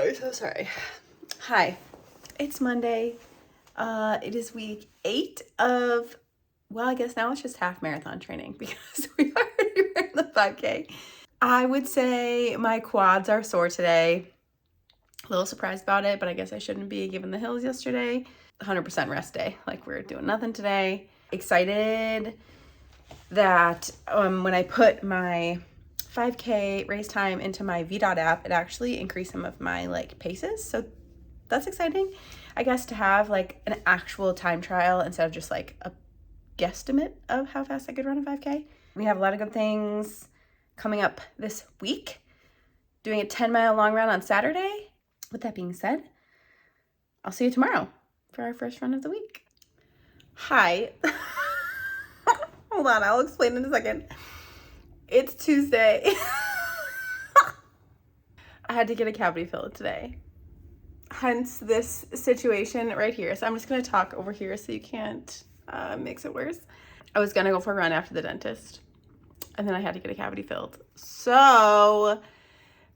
I'm so sorry. Hi, it's Monday. It is week 8 of, well, I guess now it's just half marathon training because we already ran the 5K. I would say my quads are sore today. A little surprised about it, but I guess I shouldn't be given the hills yesterday. 100% rest day, like we're doing nothing today. Excited that when I put my 5K race time into my VDOT app, it actually increased some of my like paces. So that's exciting, I guess, to have like an actual time trial instead of just like a guesstimate of how fast I could run a 5K. We have a lot of good things coming up this week. Doing a 10-mile long run on Saturday. With that being said, I'll see you tomorrow for our first run of the week. Hi. Hold on, I'll explain in a second. It's Tuesday. I had to get a cavity filled today. Hence this situation right here. So I'm just gonna talk over here so you can't mix it worse. I was gonna go for a run after the dentist and then I had to get a cavity filled. So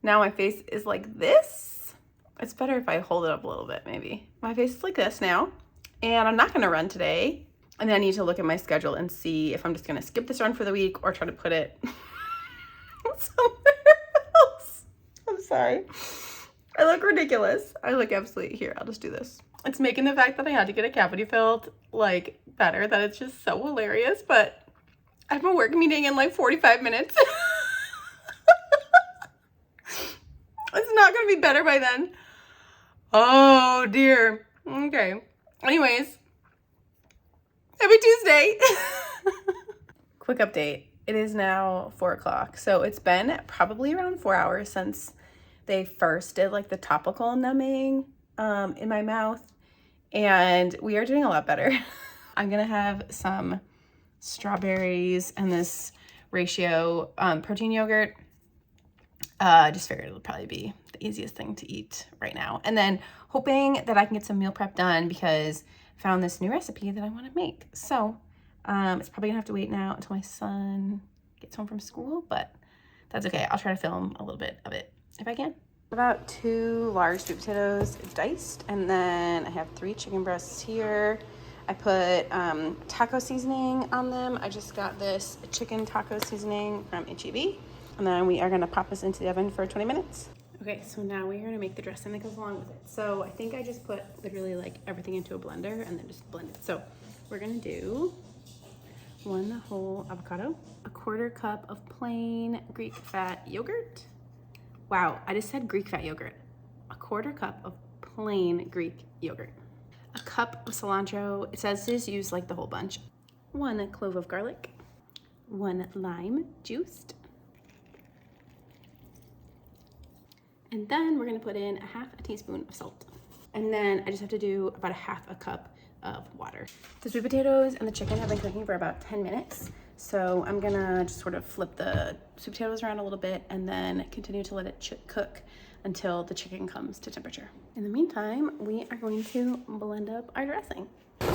now my face is like this. It's better if I hold it up a little bit, maybe. My face is like this now, and I'm not gonna run today. And then I need to look at my schedule and see if I'm just gonna skip this run for the week or try to put it somewhere else. I'm sorry. I look ridiculous. I look absolutely, here, I'll just do this. It's making the fact that I had to get a cavity filled like better, that it's just so hilarious, but I have a work meeting in like 45 minutes. It's not gonna be better by then. Oh dear. Okay. Anyways, happy Tuesday. Quick update. It is now 4 o'clock. So it's been probably around 4 hours since they first did like the topical numbing in my mouth. And we are doing a lot better. I'm gonna have some strawberries and this ratio protein yogurt. I just figured it'll probably be the easiest thing to eat right now. And then hoping that I can get some meal prep done because I found this new recipe that I want to make. So it's probably gonna have to wait now until my son gets home from school, but that's okay. I'll try to film a little bit of it if I can. About 2 large sweet potatoes diced, and then I have 3 chicken breasts here. I put taco seasoning on them. I just got this chicken taco seasoning from H-E-B. And then we are gonna pop this into the oven for 20 minutes. Okay, so now we're gonna make the dressing that goes along with it. So I think I just put literally like everything into a blender and then just blend it. So we're gonna do 1 whole avocado, 1/4 cup of plain Greek fat yogurt. Wow, I just said Greek fat yogurt. 1/4 cup of plain Greek yogurt. 1 cup of cilantro. It says to just use like the whole bunch. 1 clove of garlic. 1 lime juiced. And then we're gonna put in 1/2 teaspoon of salt. And then I just have to do about 1/2 cup of water. The sweet potatoes and the chicken have been cooking for about 10 minutes. So I'm gonna just sort of flip the sweet potatoes around a little bit and then continue to let it cook until the chicken comes to temperature. In the meantime, we are going to blend up our dressing. All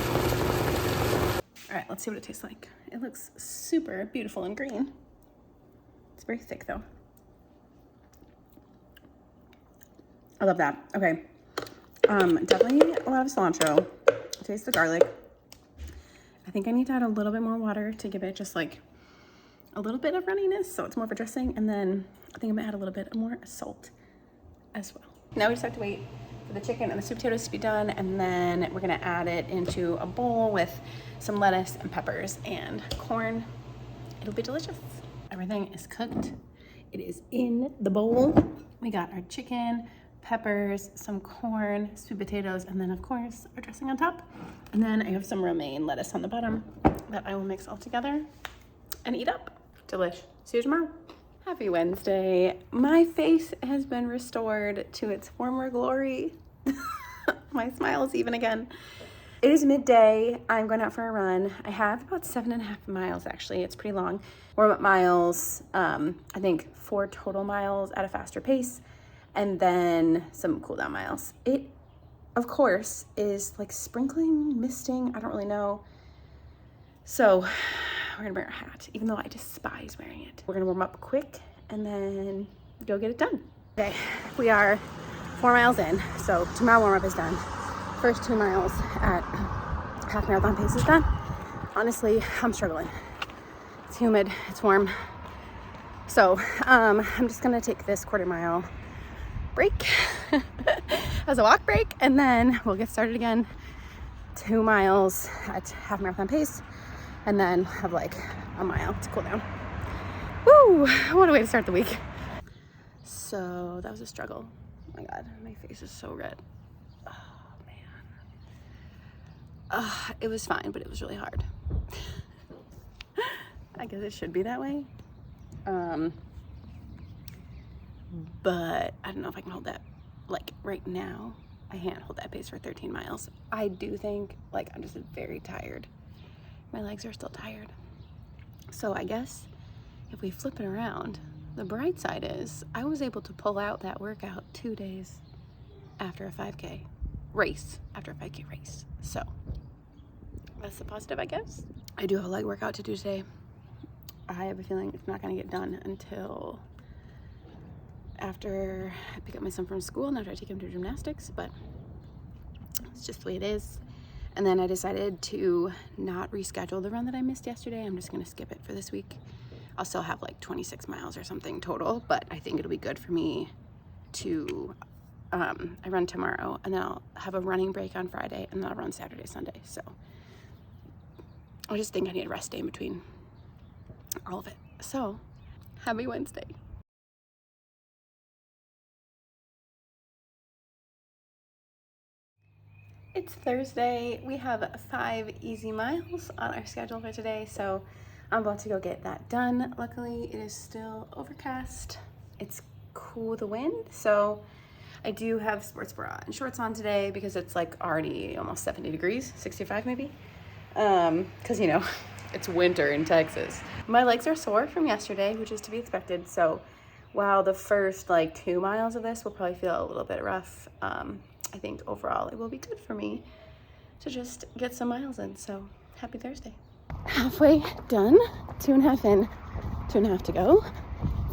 right, let's see what it tastes like. It looks super beautiful and green. It's very thick though. I love that. Okay. Definitely a lot of cilantro. Taste the garlic. I think I need to add a little bit more water to give it just like a little bit of runniness, so it's more of a dressing. And then I think I'm gonna add a little bit more salt as well. Now we just have to wait for the chicken and the sweet potatoes to be done, and then we're gonna add it into a bowl with some lettuce and peppers and corn. It'll be delicious. Everything is cooked. It is in the bowl. We got our chicken, peppers, some corn, sweet potatoes, and then of course our dressing on top. And then I have some romaine lettuce on the bottom that I will mix all together and eat up. Delish. See you tomorrow. Happy Wednesday. My face has been restored to its former glory. My smile is even again. It is midday. I'm going out for a run. I have about 7.5 miles actually. It's pretty long. Warm-up miles, I think 4 total miles at a faster pace, and then some cool down miles. It, of course, is like sprinkling, misting, I don't really know. So we're gonna wear a hat, even though I despise wearing it. We're gonna warm up quick and then go get it done. Okay, we are 4 miles in, so tomorrow warm-up is done. First 2 miles at half marathon pace is done. Honestly, I'm struggling. It's humid, it's warm. So I'm just gonna take this quarter mile break as a walk break, and then we'll get started again. 2 miles at half marathon pace, and then have like a mile to cool down. Woo! What a way to start the week. So that was a struggle. Oh my God, my face is so red. Oh man. It was fine, but it was really hard. I guess it should be that way. But I don't know if I can hold that, like right now. I can't hold that pace for 13 miles. I do think like I'm just very tired. My legs are still tired. So I guess if we flip it around, the bright side is I was able to pull out that workout 2 days after a 5K race, So that's the positive, I guess. I do have a leg workout to do today. I have a feeling it's not gonna get done until after I pick up my son from school and after I take him to gymnastics, but it's just the way it is. And then I decided to not reschedule the run that I missed yesterday. I'm just gonna skip it for this week. I'll still have like 26 miles or something total, but I think it'll be good for me to, I run tomorrow, and then I'll have a running break on Friday, and then I'll run Saturday, Sunday. So I just think I need a rest day in between all of it. So happy Wednesday. It's Thursday. We have 5 easy miles on our schedule for today, so I'm about to go get that done. Luckily, it is still overcast. It's cool, the wind, so I do have sports bra and shorts on today because it's like already almost 70 degrees, 65 maybe, because you know, it's winter in Texas. My legs are sore from yesterday, which is to be expected, so while the first like 2 miles of this will probably feel a little bit rough, I think overall it will be good for me to just get some miles in. So happy Thursday. Halfway done, 2.5 in, 2.5 to go.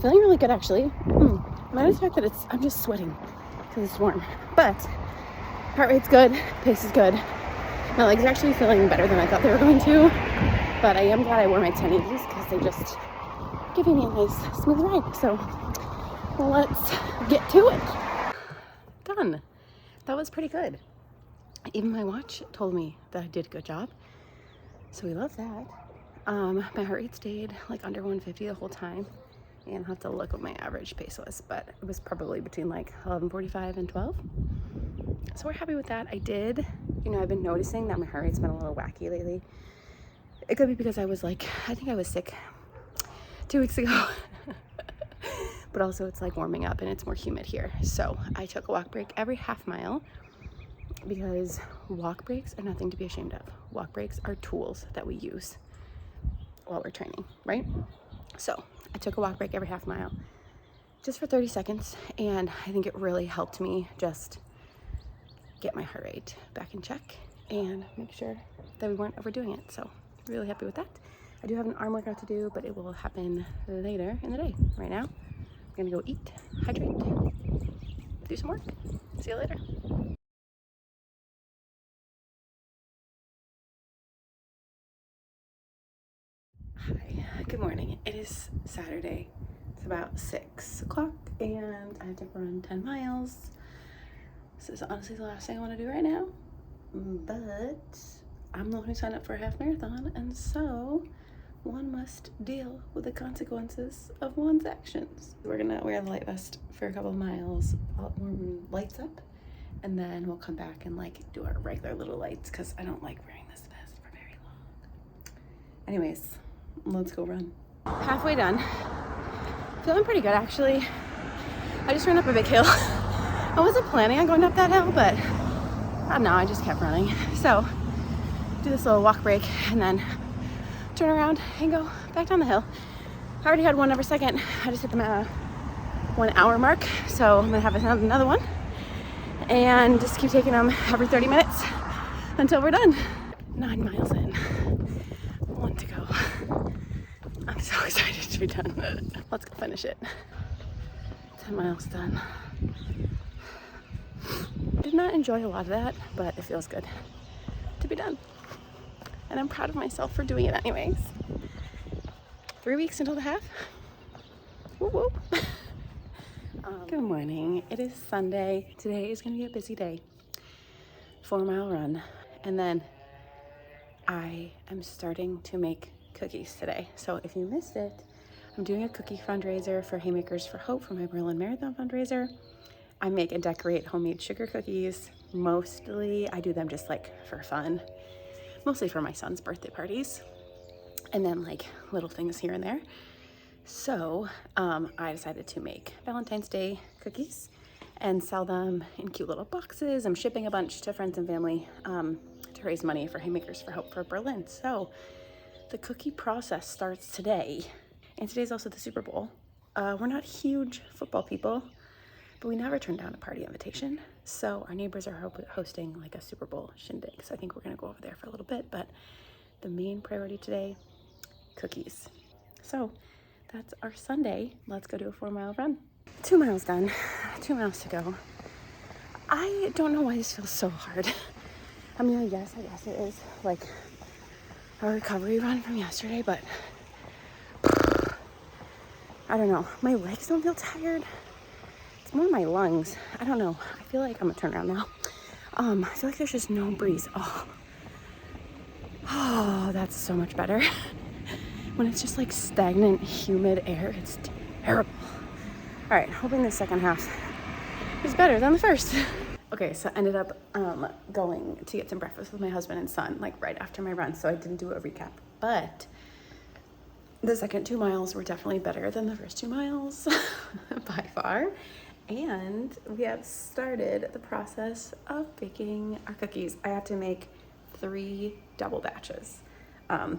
Feeling really good actually. Minus the fact that I'm just sweating because it's warm, but heart rate's good, pace is good. My legs are actually feeling better than I thought they were going to, but I am glad I wore my tennies because they just giving me a nice smooth ride. So let's get to it. Done. That was pretty good. Even my watch told me that I did a good job. So we love that. My heart rate stayed like under 150 the whole time. And I'll have to look what my average pace was, but it was probably between like 11:45 and 12. So we're happy with that. I've been noticing that my heart rate's been a little wacky lately. It could be because I think I was sick 2 weeks ago. But also it's like warming up and it's more humid here. So I took a walk break every half mile because walk breaks are nothing to be ashamed of. Walk breaks are tools that we use while we're training, right? So I took a walk break every half mile just for 30 seconds. And I think it really helped me just get my heart rate back in check and make sure that we weren't overdoing it. So really happy with that. I do have an arm workout to do, but it will happen later in the day. Right now, I'm gonna go eat, hydrate, do some work. See you later. Hi, good morning. It is Saturday. It's about 6 o'clock and I have to run 10 miles. This is honestly the last thing I want to do right now, but I'm the one who signed up for a half marathon, and so one must deal with the consequences of one's actions. We're gonna wear the light vest for a couple of miles, warm lights up, and then we'll come back and like do our regular little lights because I don't like wearing this vest for very long. Anyways, let's go run. Halfway done. Feeling pretty good actually. I just ran up a big hill. I wasn't planning on going up that hill, but I don't know, I just kept running. So do this little walk break and then turn around and go back down the hill. I already had one every second. I just hit the 1 hour mark, so I'm gonna have another one and just keep taking them every 30 minutes until we're done. 9 miles in, 1 to go. I'm so excited to be done. Let's go finish it. 10 miles done. Did not enjoy a lot of that, but it feels good to be done. And I'm proud of myself for doing it anyways. 3 weeks until the half. Woo woo. Good morning. It is Sunday. Today is going to be a busy day. 4-mile run. And then I am starting to make cookies today. So if you missed it, I'm doing a cookie fundraiser for Haymakers for Hope for my Berlin Marathon fundraiser. I make and decorate homemade sugar cookies. Mostly I do them just like for fun. Mostly for my son's birthday parties. And then like little things here and there. So I decided to make Valentine's Day cookies and sell them in cute little boxes. I'm shipping a bunch to friends and family to raise money for Haymakers for Hope for Berlin. So the cookie process starts today. And today's also the Super Bowl. We're not huge football people, but we never turn down a party invitation. So our neighbors are hosting like a Super Bowl shindig. So I think we're gonna go over there for a little bit, but the main priority today, cookies. So that's our Sunday. Let's go do a 4-mile run. 2 miles done, 2 miles to go. I don't know why this feels so hard. I mean, I guess it is like a recovery run from yesterday, but I don't know. My legs don't feel tired. It's more my lungs. I don't know. I feel like I'm gonna turn around now. I feel like there's just no breeze. Oh, that's so much better. When it's just like stagnant, humid air, it's terrible. All right, hoping the second half is better than the first. Okay, so I ended up going to get some breakfast with my husband and son, like right after my run, so I didn't do a recap. But the second 2 miles were definitely better than the first 2 miles by far. And we have started the process of baking our cookies. I had to make 3 double batches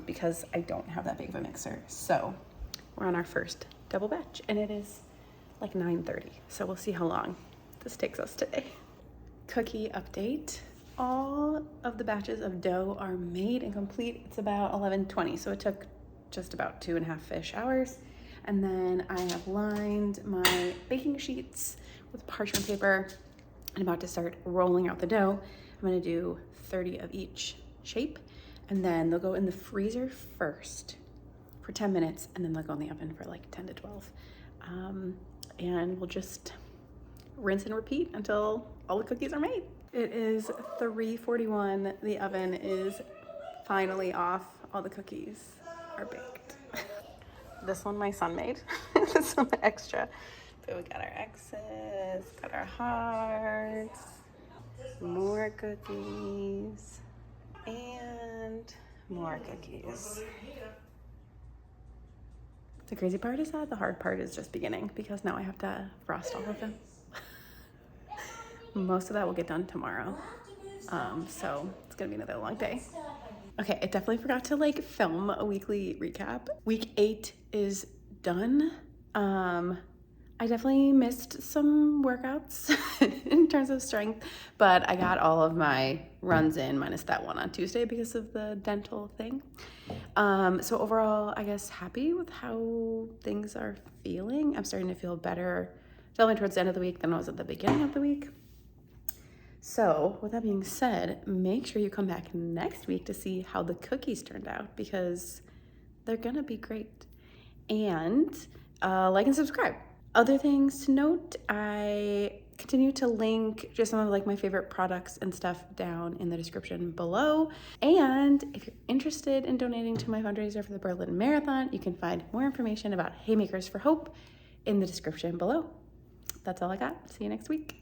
because I don't have that big of a mixer. So we're on our first double batch and it is like 9:30. So we'll see how long this takes us today. Cookie update. All of the batches of dough are made and complete. It's about 11:20. So it took just about 2.5-ish hours. And then I have lined my baking sheets with parchment paper. I'm about to start rolling out the dough. I'm gonna do 30 of each shape, and then they'll go in the freezer first for 10 minutes, and then they'll go in the oven for like 10 to 12. And we'll just rinse and repeat until all the cookies are made. It is 3:41. The oven is finally off. All the cookies are baked. This one my son made. This one extra. So we got our X's, got our hearts, more cookies, and more cookies. The crazy part is that the hard part is just beginning because now I have to frost all of them. Most of that will get done tomorrow. So it's gonna be another long day. Okay, I definitely forgot to like film a weekly recap. Week 8 is done. I definitely missed some workouts in terms of strength, but I got all of my runs in minus that one on Tuesday because of the dental thing. So overall, I guess happy with how things are feeling. I'm starting to feel better definitely towards the end of the week than I was at the beginning of the week. So with that being said, make sure you come back next week to see how the cookies turned out because they're gonna be great. And like and subscribe. Other things to note, I continue to link just some of like my favorite products and stuff down in the description below. And if you're interested in donating to my fundraiser for the Berlin Marathon, you can find more information about Haymakers for Hope in the description below. That's all I got. See you next week.